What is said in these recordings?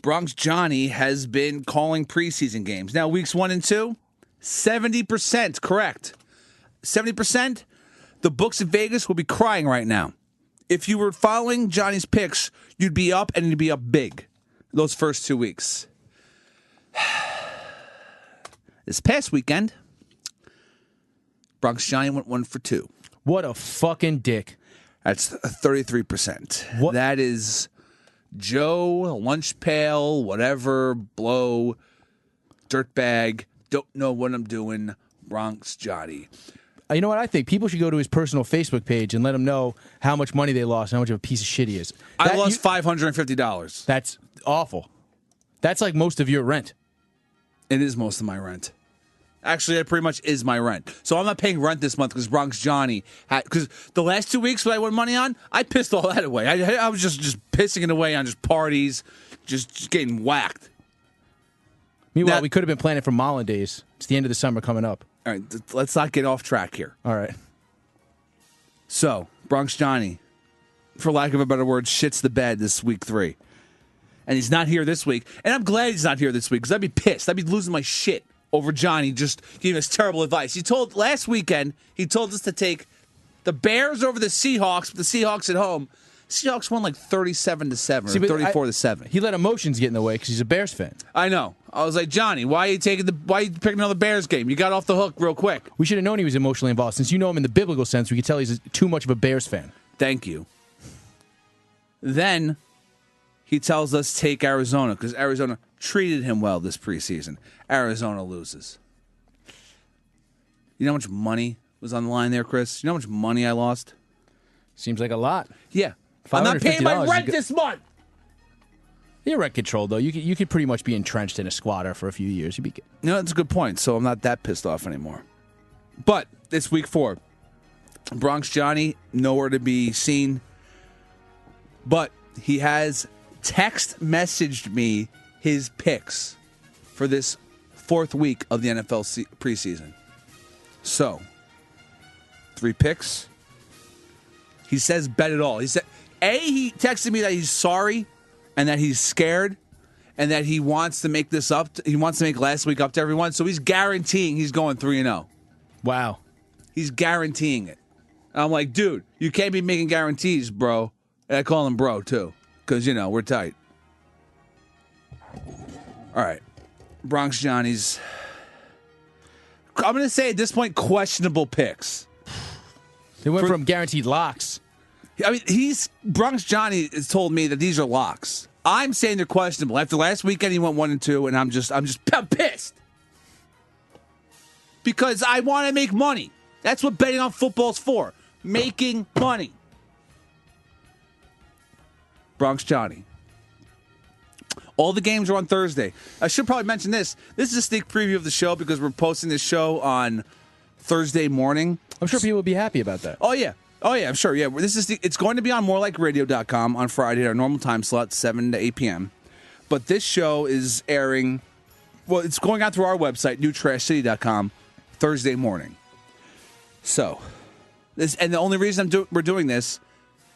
Bronx Johnny has been calling preseason games. Now, weeks 1 and 2, 70% correct. 70%, the books in Vegas will be crying right now. If you were following Johnny's picks, you'd be up, and you'd be up big those first 2 weeks. This past weekend, Bronx Johnny went 1 for 2. What a fucking dick. That's 33%. What? That is Joe, lunch pail, whatever, blow, dirtbag, don't know what I'm doing, Bronx Johnny. You know what I think? People should go to his personal Facebook page and let him know how much money they lost and how much of a piece of shit he is. I lost $550. That's awful. That's like most of your rent. It is most of my rent. Actually, it pretty much is my rent. So I'm not paying rent this month because Bronx Johnny had, because the last 2 weeks when I won money on, I pissed all that away. I was just pissing it away on just parties, just getting whacked. Meanwhile, we could have been planning for Mullen days. It's the end of the summer coming up. All right, let's not get off track here. All right. So, Bronx Johnny, for lack of a better word, shits the bed this week 3. And he's not here this week. And I'm glad he's not here this week because I'd be pissed. I'd be losing my shit over Johnny just giving us terrible advice. Last weekend, he told us to take the Bears over the Seahawks, but the Seahawks at home. Seahawks won like 37-7 or 34-7. He let emotions get in the way because he's a Bears fan. I know. I was like, Johnny, why are you picking another Bears game? You got off the hook real quick. We should have known he was emotionally involved. Since you know him in the biblical sense, we could tell he's too much of a Bears fan. Thank you. Then he tells us take Arizona because Arizona treated him well this preseason. Arizona loses. You know how much money was on the line there, Chris? You know how much money I lost? Seems like a lot. Yeah. I'm not paying my rent this month. You're rent controlled, though. You could pretty much be entrenched in a squatter for a few years. You'd be good. You know, that's a good point. So I'm not that pissed off anymore. But it's week 4. Bronx Johnny, nowhere to be seen. But he has text messaged me his picks for this 4th week of the NFL preseason. So, 3 picks. He says bet it all. He said, he texted me that he's sorry and that he's scared and that he wants to make this up. He wants to make last week up to everyone. So he's guaranteeing he's going 3-0. Wow. He's guaranteeing it. And I'm like, dude, you can't be making guarantees, bro. And I call him bro, too, because, we're tight. All right. Bronx Johnny's, I'm going to say at this point, questionable picks. They went from guaranteed locks. I mean, Bronx Johnny has told me that these are locks. I'm saying they're questionable. After last weekend, he went 1 and 2, and I'm pissed because I want to make money. That's what betting on football's for, making money. Bronx Johnny. All the games are on Thursday. I should probably mention this. This is a sneak preview of the show because we're posting this show on Thursday morning. I'm sure people would be happy about that. Oh, yeah. I'm sure. Yeah, it's going to be on morelikeradio.com on Friday, our normal time slot, 7 to 8 p.m. But this show is airing, it's going out through our website, newtrashcity.com, Thursday morning. So, the only reason we're doing this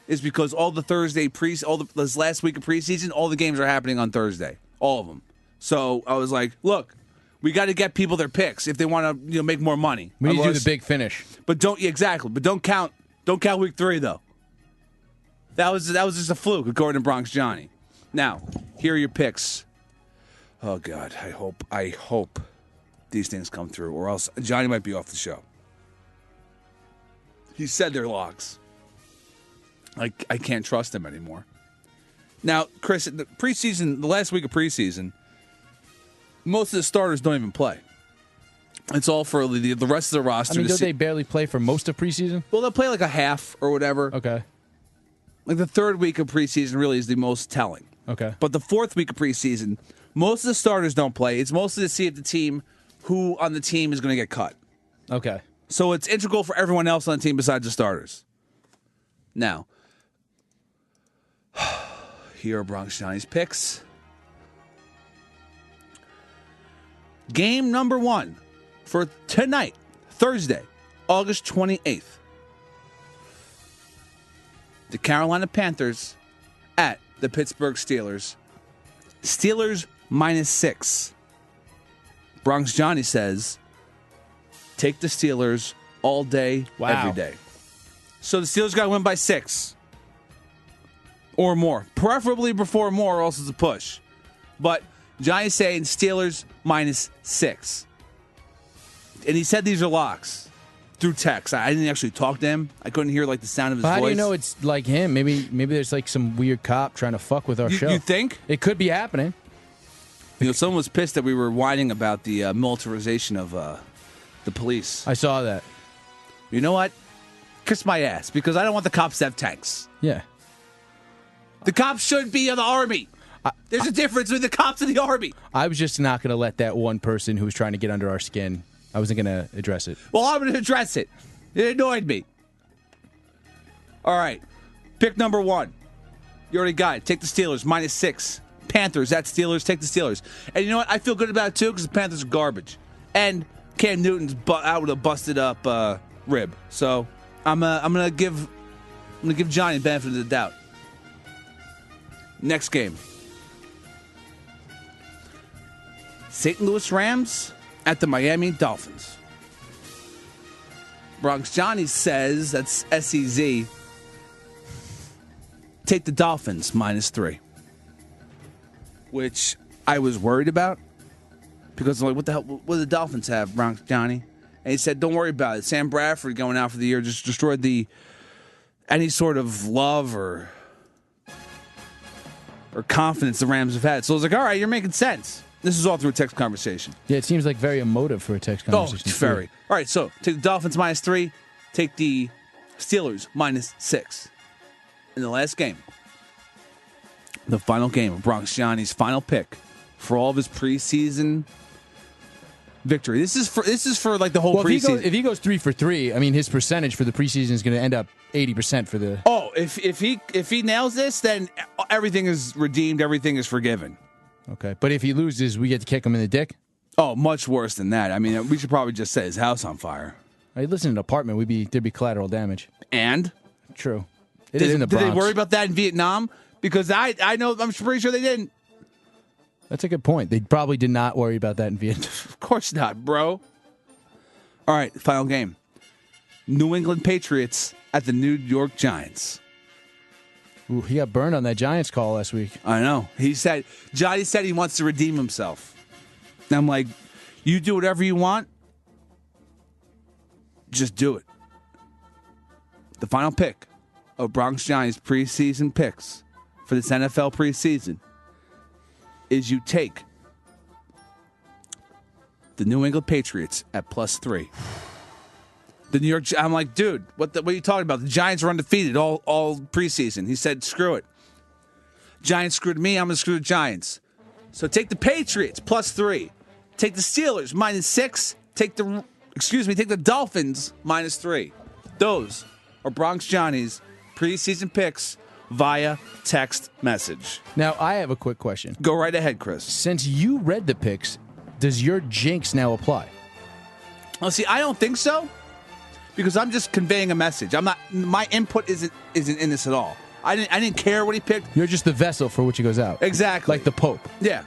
is because all the Thursday this last week of preseason, all the games are happening on Thursday, all of them. So I was like, look, we got to get people their picks if they want to make more money. We need to do the big finish, but don't count. Don't count week 3 though. That was just a fluke, according to Bronx Johnny. Now, here are your picks. Oh God, I hope these things come through, or else Johnny might be off the show. He said they're locks. I can't trust him anymore. Now, Chris, the last week of preseason, most of the starters don't even play. It's all for the rest of the roster. I mean, don't they barely play for most of preseason? Well, they'll play like a half or whatever. Okay. Like the 3rd week of preseason really is the most telling. Okay. But the 4th week of preseason, most of the starters don't play. It's mostly to see if who on the team is going to get cut. Okay. So it's integral for everyone else on the team besides the starters. Now, here are Bronx Johnny's picks. Game number 1 for tonight, Thursday, August 28th. The Carolina Panthers at the Pittsburgh Steelers. Steelers -6. Bronx Johnny says, take the Steelers all day, every day. So the Steelers got to win by 6 or more. Preferably before more, or else it's a push. But Johnny's saying Steelers -6. And he said these are locks through text. I didn't actually talk to him. I couldn't hear like the sound of his voice. How do you know it's like him? Maybe there's like some weird cop trying to fuck with our show. You think? It could be happening. Someone was pissed that we were whining about the militarization of the police. I saw that. You know what? Kiss my ass, because I don't want the cops to have tanks. Yeah. The cops should be in the Army. There's a difference between the cops and the Army. I was just not going to let that one person who was trying to get under our skin, I wasn't going to address it. Well, I'm going to address it. It annoyed me. All right. Pick number 1. You already got it. Take the Steelers, -6. Panthers at Steelers. Take the Steelers. And you know what? I feel good about it, too, because the Panthers are garbage. And Cam Newton's out with a busted up rib. So I'm gonna give Johnny the benefit of the doubt. Next game. St. Louis Rams at the Miami Dolphins. Bronx Johnny says, that's SEZ, take the Dolphins -3. Which I was worried about. Because I'm like, what the hell? What do the Dolphins have, Bronx Johnny? And he said, don't worry about it. Sam Bradford going out for the year just destroyed any sort of love or confidence the Rams have had. So I was like, all right, you're making sense. This is all through a text conversation. Yeah, it seems like very emotive for a text conversation. Oh, it's very. All right, so take the Dolphins -3. Take the Steelers -6. In the last game, the final game of Bronx Johnny's final pick for all of his preseason victory. This is for like the whole preseason. If he goes 3 for 3, I mean his percentage for the preseason is going to end up 80% for the. Oh, if he nails this, then everything is redeemed, everything is forgiven. Okay, but if he loses, we get to kick him in the dick. Oh, much worse than that. I mean, we should probably just set his house on fire. I listen to an apartment, there'd be collateral damage. And true, it is in the Bronx. Did they worry about that in Vietnam? Because I know, I'm pretty sure they didn't. That's a good point. They probably did not worry about that in Vietnam. Of course not, bro. All right, final game. New England Patriots at the New York Giants. Ooh, he got burned on that Giants call last week. I know. Johnny said he wants to redeem himself. And I'm like, you do whatever you want. Just do it. The final pick of Bronx Giants preseason picks for this NFL preseason is you take the New England Patriots at +3. The New York, I'm like, dude, what are you talking about? The Giants are undefeated all preseason. He said, screw it. Giants screwed me. I'm going to screw the Giants. So take the Patriots +3. Take the Steelers -6. Take the Dolphins -3. Those are Bronx Johnny's preseason picks via text message. Now, I have a quick question. Go right ahead, Chris. Since you read the picks, does your jinx now apply? Well, see, I don't think so. Because I'm just conveying a message. I'm not. My input isn't in this at all. I didn't care what he picked. You're just the vessel for which he goes out. Exactly. Like the Pope. Yeah.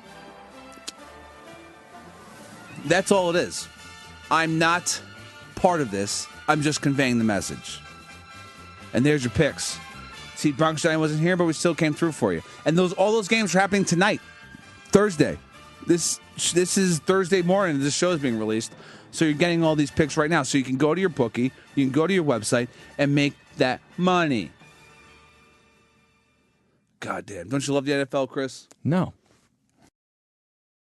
That's all it is. I'm not part of this. I'm just conveying the message. And there's your picks. See, Bronx Giant wasn't here, but we still came through for you. And all those games are happening tonight, Thursday. This is Thursday morning. This show is being released. So you're getting all these picks right now. So you can go to your bookie, you can go to your website, and make that money. God damn. Don't you love the NFL, Chris? No.